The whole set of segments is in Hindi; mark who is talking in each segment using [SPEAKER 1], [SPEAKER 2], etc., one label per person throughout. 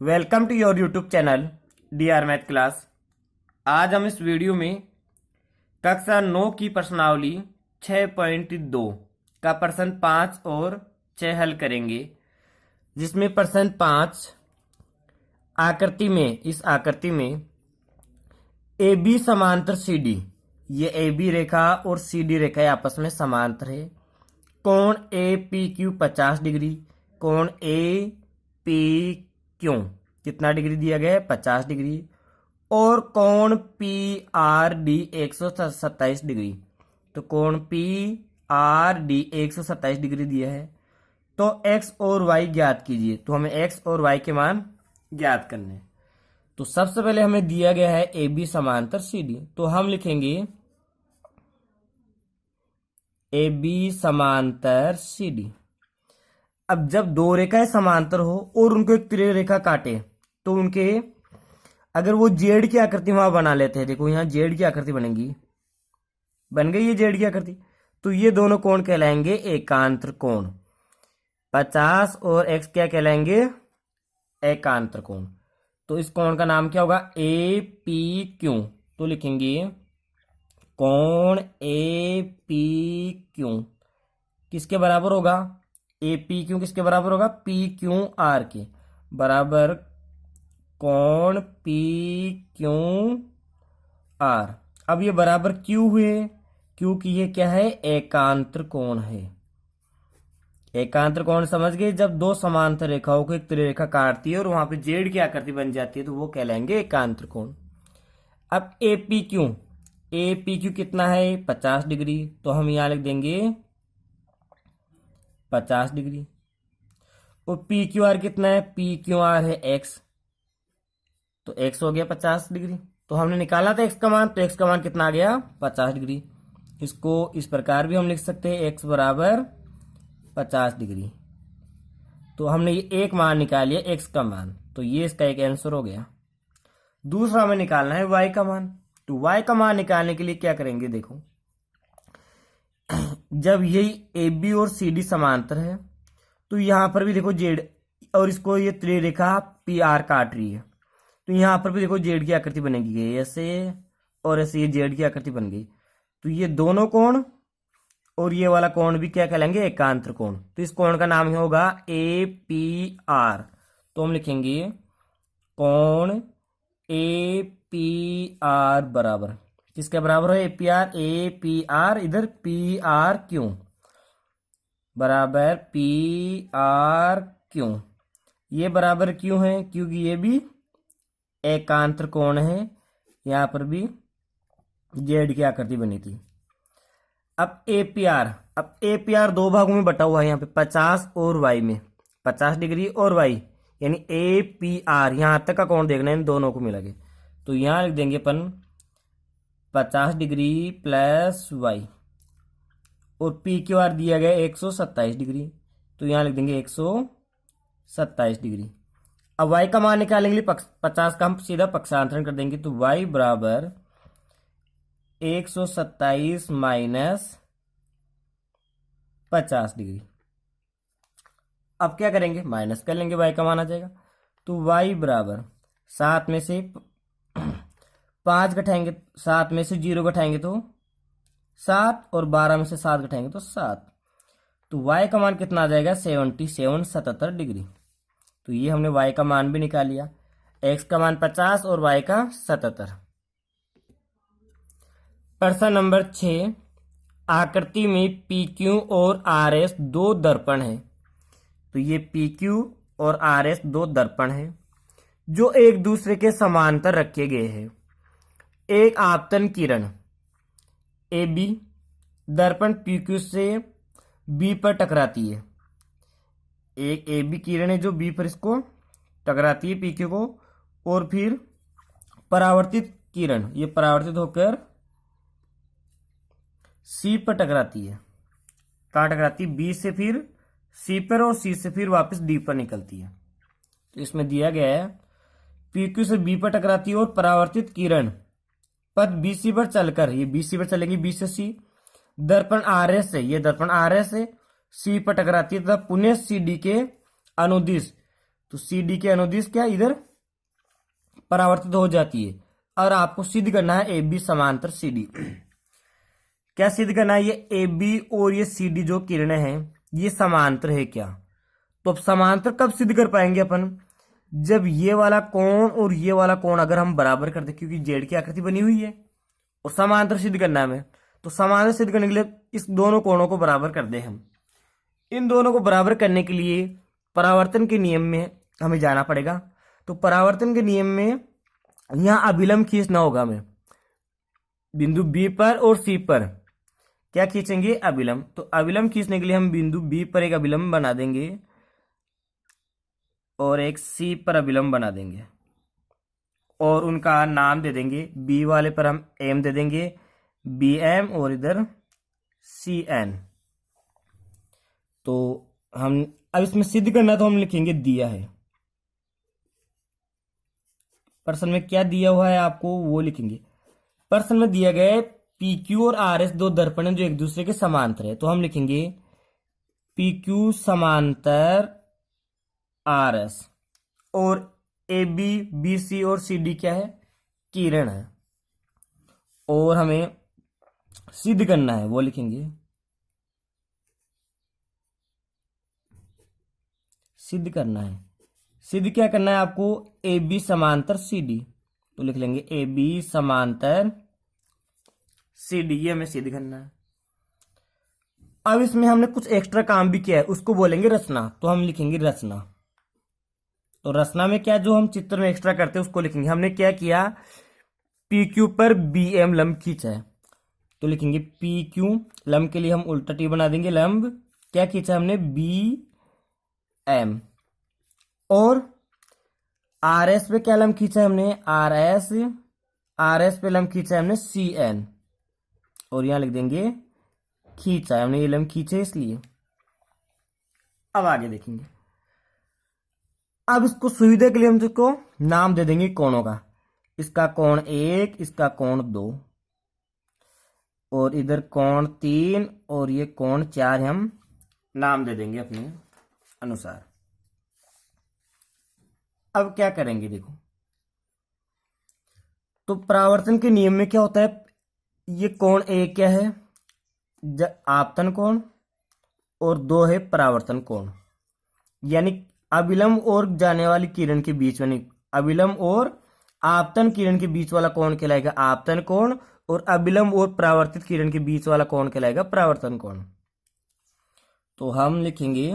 [SPEAKER 1] Welcome to your YouTube channel DR math class. आज हम इस वीडियो में कक्षा 9 की प्रश्नावली 6.2 का प्रश्न 5 और 6 हल करेंगे, जिसमें प्रश्न 5 इस आकृति में ए बी समांतर सी डी, ये ए बी रेखा और सी डी रेखा आपस में समांतर है। कोण ए पी क्यू 50 डिग्री, कोण ए पी क्यू कितना डिग्री दिया गया है 50 डिग्री, और कोण पी आर डी 127 डिग्री। तो कोण पी आर डी 127 डिग्री दिया है, तो एक्स और वाई ज्ञात कीजिए। तो हमें एक्स और वाई के मान ज्ञात करने हैं। तो सबसे पहले हमें दिया गया है ए बी समांतर सी डी, तो हम लिखेंगे ए बी समांतर सी डी। अब जब दो रेखाएं समांतर हो और उनको एक तिर्यक रेखा काटे, तो उनके अगर वो जेड की आकृति वहां बना लेते हैं, देखो यहां जेड की आकृति बनेगी, बन गई ये जेड की आकृति, तो ये दोनों कोण कहलाएंगे एकांतर कोण। 50 और एक्स क्या कहलाएंगे एकांतर कोण। तो इस कोण का नाम क्या होगा ए पी क्यू। तो लिखेंगे कोण ए पी क्यू किसके बराबर होगा, ए पी क्यू किसके बराबर होगा पी क्यू आर के बराबर कोण पी क्यू आर। अब ये बराबर क्यों हुए, क्योंकि ये क्या है एकांतर कोण है। एकांतर कोण समझ गए, जब दो समांतर रेखाओं को एक त्रिरेखा काटती है और वहां पे जेड की आकृति बन जाती है, तो वो कहलाएंगे एकांतर कोण। अब ए पी क्यू कितना है 50 डिग्री, तो हम यहां लिख देंगे 50 डिग्री। और पी क्यू आर कितना है, पी क्यू आर है एक्स, तो एक्स हो गया 50 डिग्री। तो हमने निकाला था एक्स का मान, तो एक्स का मान कितना आ गया 50 डिग्री। इसको इस प्रकार भी हम लिख सकते हैं एक्स बराबर 50 डिग्री। तो हमने ये एक मान निकाल लिया एक्स का मान, तो ये इसका एक आंसर हो गया। दूसरा हमें निकालना है वाई का मान। तो वाई का मान निकालने के लिए क्या करेंगे, देखो जब यही ए बी और सी डी समांतर है, तो यहां पर भी देखो जेड, और इसको ये त्रिरेखा पी आर काट रही है, तो यहां पर भी देखो जेड की आकृति बनेगी ऐसे, और ऐसे ये जेड की आकृति बन गई। तो ये दोनों कोण और ये वाला कोण भी क्या कहलाएंगे एकांतर कोण। तो इस कोण का नाम होगा ए पी आर। तो हम लिखेंगे कोण ए पी आर बराबर किसके बराबर है ए पी आर इधर पी आर क्यू बराबर पी आर क्यू। ये बराबर क्यों है, क्योंकि ये भी एकांतर कोण है, यहां पर भी जेड की आकृति बनी थी। अब ए पी आर दो भागों में बटा हुआ है, यहाँ पे 50 और वाई में 50 डिग्री और वाई यानी ए पी आर, यहां तक का कोण देखना है, इन दोनों को मिला के। तो यहां लिख देंगे अपन 50 डिग्री प्लस वाई, और पी क्यू आर दिया गया 127 डिग्री, तो यहां लिख देंगे 127 डिग्री। अब वाई का मान निकालने के लिए 50 का हम सीधा पक्षांतरण कर देंगे, तो वाई बराबर 127 माइनस 50 डिग्री। अब क्या करेंगे माइनस कर लेंगे, वाई का मान आ जाएगा। तो वाई बराबर 7 में से 5 घटाएंगे, 7 में से 0 घटाएंगे तो 7, और 12 में से 7 घटाएंगे तो 7। तो वाई का मान कितना आ जाएगा 77 डिग्री। तो ये हमने वाई का मान भी निकाल लिया, एक्स का मान 50 और वाई का 77। प्रश्न नंबर 6, आकृति में पी क्यू और आर एस दो दर्पण है। तो ये पी क्यू और आर एस दो दर्पण है जो एक दूसरे के समांतर रखे गए हैं। एक आपतन किरण ए बी दर्पण पी क्यू से बी पर टकराती है। एक ए बी किरण है जो बी पर इसको टकराती है पी क्यू को, और फिर परावर्तित किरण ये परावर्तित होकर सी पर टकराती है। कहाँ टकराती है, बी से फिर सी पर, और सी से फिर वापस डी पर निकलती है। तो इसमें दिया गया है पी क्यू से बी पर टकराती है और परावर्तित किरण पथ बी सी पर चलकर, ये बी सी पर चलेंगी, बी से सी, दर्पण आर एस से, ये दर्पण आर एस से सी पर टकराती है तथा पुनः सी डी के अनुदिश तो सी डी के अनुदिश क्या इधर परावर्तित हो जाती है। और आपको सिद्ध करना है ए बी समांतर सी डी। क्या सिद्ध करना है, ये ए बी और ये सी डी जो किरणें हैं ये समांतर है क्या। तो अब समांतर कब सिद्ध कर पाएंगे अपन, जब ये वाला कोण और ये वाला कोण अगर हम बराबर कर दे, क्योंकि जेड की आकृति बनी हुई है और समांतर सिद्ध करना है हमें। तो समांतर सिद्ध करने के लिए इस दोनों कोणों को बराबर कर दे हम। इन दोनों को बराबर करने के लिए परावर्तन के नियम में हमें जाना पड़ेगा। तो परावर्तन के नियम में यहां अभिलंब खींचना होगा हमें, बिंदु बी पर और सी पर क्या खींचेंगे, अभिलंब। तो अभिलंब खींचने के लिए हम बिंदु बी पर एक अभिलंब बना देंगे और एक सी पर अभिलंब बना देंगे और उनका नाम दे देंगे। बी वाले पर हम एम दे देंगे, बी एम, और इधर सी एन। तो हम अब इसमें सिद्ध करना तो हम लिखेंगे दिया है, प्रश्न में क्या दिया हुआ है आपको वो लिखेंगे। प्रश्न में दिया गया है पी क्यू और आर एस दो दर्पण हैं जो एक दूसरे के समांतर है। तो हम लिखेंगे पी क्यू समांतर आर एस, और ए बी बी सी और सी डी क्या है, किरण है। और हमें सिद्ध करना है वो लिखेंगे, सिद्ध करना है। सिद्ध क्या करना है आपको, ए बी समांतर सी डी। तो लिख लेंगे ए बी समांतर सी डी, ये हमें सिद्ध करना है। अब इसमें हमने कुछ एक्स्ट्रा काम भी किया है, उसको बोलेंगे रचना। तो हम लिखेंगे रचना। तो रचना में क्या जो हम चित्र में एक्स्ट्रा करते हैं उसको लिखेंगे। हमने क्या किया, पी क्यू पर बी एम लंब खींचा है। तो लिखेंगे पी क्यू, लंब के लिए हम उल्टा टी बना देंगे, लंब क्या खींचा हमने, बी एम। और आर एस पे क्या लंब खींचा है हमने, आर एस, आर एस पे लंब खींचा है हमने सी एन। और यहां लिख देंगे खींचा है हमने, ये लंब खींचे इसलिए। अब आगे देखेंगे। अब इसको सुविधा के लिए हम इसको नाम दे देंगे कोणों का। इसका कोण 1, इसका कोण 2, और इधर कोण 3 और ये कोण 4 हम नाम दे देंगे अपने अनुसार। अब क्या करेंगे देखो, तो परावर्तन के नियम में क्या होता है, ये कोण 1 क्या है, आपतन कोण, और 2 है परावर्तन कोण। यानी अभिलंब और जाने वाली किरण के बीच में, अभिलंब और आपतन किरण के बीच वाला कोण कहलाएगा आपतन कोण, और अभिलंब और परावर्तित किरण के बीच वाला कोण कहलाएगा परावर्तन कोण। तो हम लिखेंगे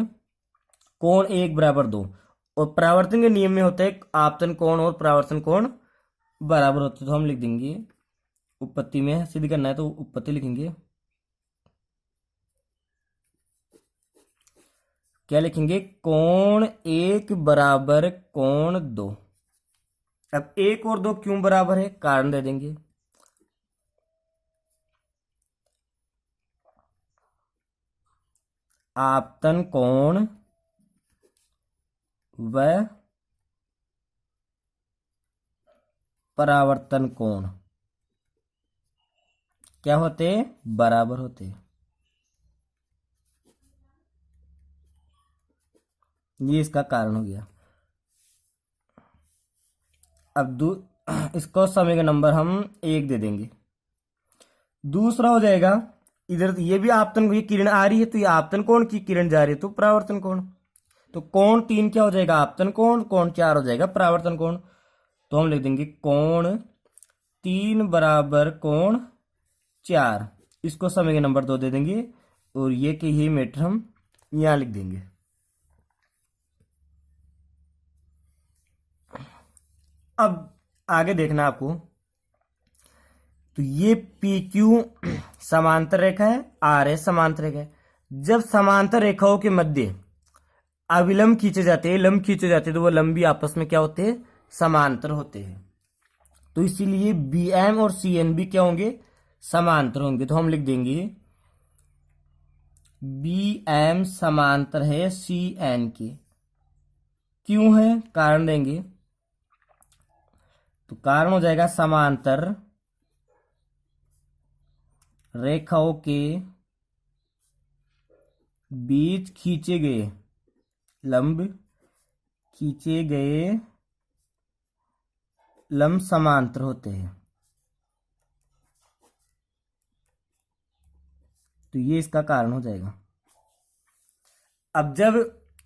[SPEAKER 1] कोण 1 बराबर 2, और परावर्तन के नियम में होता है आपतन कोण और परावर्तन कोण बराबर होते हैं। तो हम लिख देंगे, उत्पत्ति में सिद्ध करना है तो उत्पत्ति लिखेंगे, क्या लिखेंगे, कोण 1 बराबर कोण 2। अब 1 और 2 क्यों बराबर है, कारण दे देंगे। आपतन कोण व परावर्तन कोण क्या होते, बराबर होते। ये इसका कारण हो गया। अब इसको समय का नंबर हम 1 दे देंगे। दूसरा हो जाएगा, इधर ये भी आपतन, ये किरण आ रही है तो ये आपतन कोण की किरण जा रही है तो परावर्तन कोण। तो कोण 3 क्या हो जाएगा, आपतन कोण, कोण 4 हो जाएगा परावर्तन कोण। तो हम लिख देंगे कोण 3 बराबर कोण 4, इसको समय के नंबर 2 दे देंगे, और ये के ये मीटर हम यहां लिख देंगे। अब आगे देखना आपको, तो ये पी क्यू समांतर रेखा है, आर एस समांतर रेखा है। जब समांतर रेखाओं के मध्य अविलंब खींचे जाते हैं, लंब खींचे जाते हैं, तो वो लंब भी आपस में क्या होते हैं, समांतर होते हैं। तो इसीलिए बी एम और सी एन भी क्या होंगे, समांतर होंगे। तो हम लिख देंगे बी एम समांतर है सी एन के। क्यों है, कारण देंगे। तो कारण हो जाएगा समांतर रेखाओं के बीच खींचे गए लंब खींचे गए लंब समांतर होते हैं। तो ये इसका कारण हो जाएगा। अब जब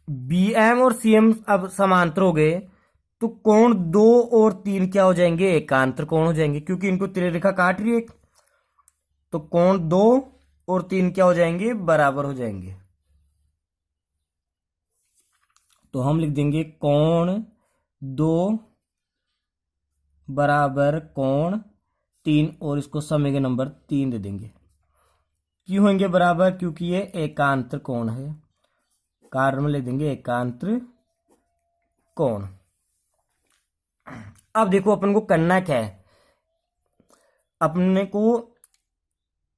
[SPEAKER 1] बी एम और सी एम अब समांतर हो गए तो कोण 2 और 3 क्या हो जाएंगे, एकांतर कोण हो जाएंगे, क्योंकि इनको त्रिरेखा काट रही है। तो कोण 2 और 3 क्या हो जाएंगे, बराबर हो जाएंगे। तो हम लिख देंगे कोण 2 बराबर कोण 3 और इसको समीकरण नंबर 3 दे देंगे। क्यों होंगे बराबर, क्योंकि ये एकांतर कोण है। कारण में लिख देंगे एकांतर कोण। अब देखो अपन को करना क्या है, अपने को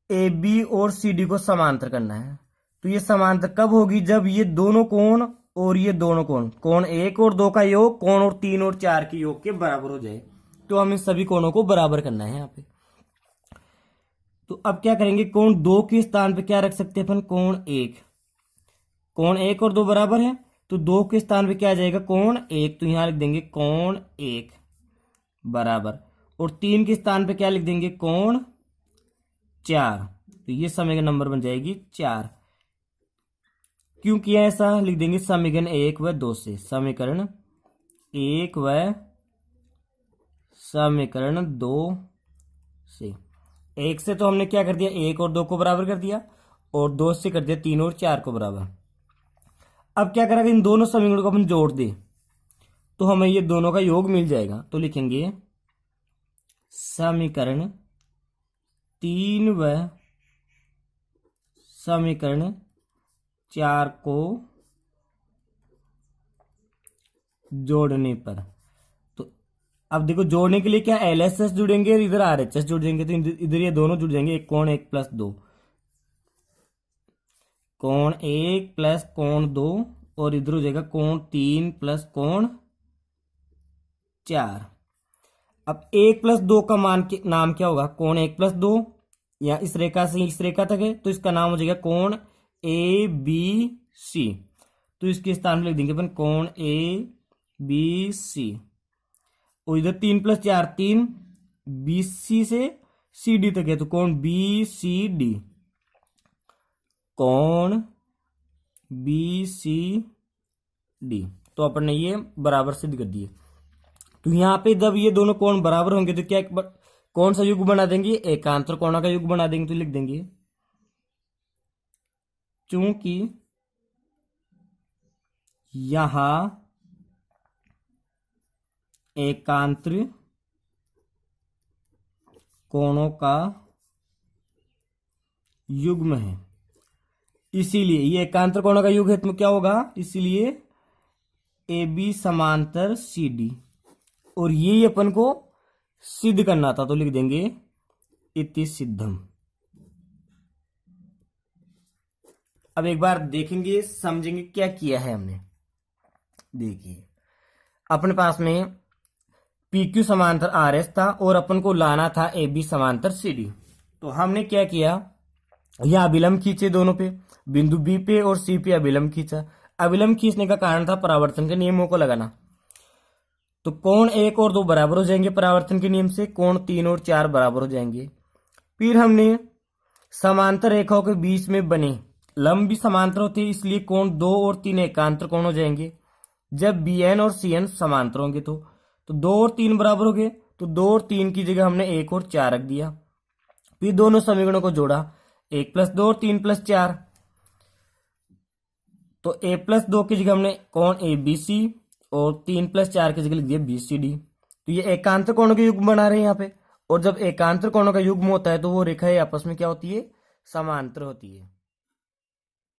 [SPEAKER 1] ए बी और सी डी को समांतर करना है। तो ये समांतर कब होगी, जब ये दोनों कोण और ये दोनों कोण, कोण 1 और 2 का योग कोण और 3 और 4 के योग के बराबर हो जाए। तो हम इन सभी कोणों को बराबर करना है यहाँ पे। तो अब क्या करेंगे, कोण 2 के स्थान पे क्या रख सकते हैं अपन, कोण 1। कोण 1 और 2 बराबर है, तो 2 के स्थान पे क्या आ जाएगा, कोण 1। तो यहां लिख देंगे कोण 1 बराबर, और 3 के स्थान पे क्या लिख देंगे, कोण 4। तो ये समीकरण नंबर बन जाएगी 4। क्यों किया ऐसा, लिख देंगे समीकरण 1 व 2 से। समीकरण 1 व समीकरण 2 से। 1 से तो हमने क्या कर दिया, 1 और 2 को बराबर कर दिया, और 2 से कर दिया 3 और 4 को बराबर। अब क्या करेंगे, इन दोनों समीकरणों को अपन जोड़ दे तो हमें ये दोनों का योग मिल जाएगा। तो लिखेंगे समीकरण 3 व समीकरण 4 को जोड़ने पर। तो अब देखो जोड़ने के लिए क्या एल एस एस जुड़ेंगे और इधर आर एच एस जुड़ जाएंगे। तो इधर ये दोनों जुड़ जाएंगे, एक कोण 1 प्लस 2, कोण 1 प्लस कोण 2, और इधर हो जाएगा कोण 3 प्लस कोण 4। अब 1 प्लस 2 का मान के नाम क्या होगा, कोण 1 प्लस 2, या इस रेखा से इस रेखा तक है तो इसका नाम हो जाएगा कोण ए बी सी। तो इसके स्थान में लिख देंगे अपन कोण ए बी सी, और इधर 3 प्लस 4 3, बी सी से सी डी तक है तो कोण बी सी डी, कोण बी सी डी। तो अपन ने ये बराबर सिद्ध कर दिए। तो यहां पे जब ये दोनों कोण बराबर होंगे तो क्या कौन सा युग बना देंगे, एकांतर कोणों का युग बना देंगे। तो लिख देंगे चूंकि यहां एकांतर कोणों का युग्म है, इसीलिए ये एकांतर कोणों का युग है तो क्या होगा, इसीलिए ए बी समांतर सी डी। और ये अपन को सिद्ध करना था तो लिख देंगे इति सिद्धम। अब एक बार देखेंगे समझेंगे क्या किया है हमने। देखिए अपने पास में पी क्यू समांतर आर एस था और अपन को लाना था ए बी समांतर सी डी। तो हमने क्या किया, यह अभिलंब खींचे दोनों पे, बिंदु बी पे और सी पे अभिलंब खींचा। अभिलंब खींचने का कारण था परावर्तन के नियमों को लगाना। तो कोण 1 और 2 बराबर हो जाएंगे परावर्तन के नियम से, कोण 3 और 4 बराबर हो जाएंगे। फिर हमने समांतर रेखाओं के बीच में बने लंब भी समांतर होते हैं, इसलिए कोण 2 और 3 एकांतर कोण हो जाएंगे। जब बी एन और सी एन समांतर होंगे तो 2 और 3 बराबर हो गए, तो 2 और 3 की जगह हमने 1 और 4 रख दिया। फिर दोनों समीकरणों को जोड़ा, 1 प्लस 2 और 3 प्लस 4। तो a प्लस 2 की जगह हमने कोण ए बी सी और 3 प्लस 4 की जगह लिख दिया बी सी डी। तो ये एकांतर कोणों के युग्म बना रहे हैं यहाँ पे। और जब एकांतर कोणों का युग्म होता है तो वो रेखाएं आपस में क्या होती है, समांतर होती है।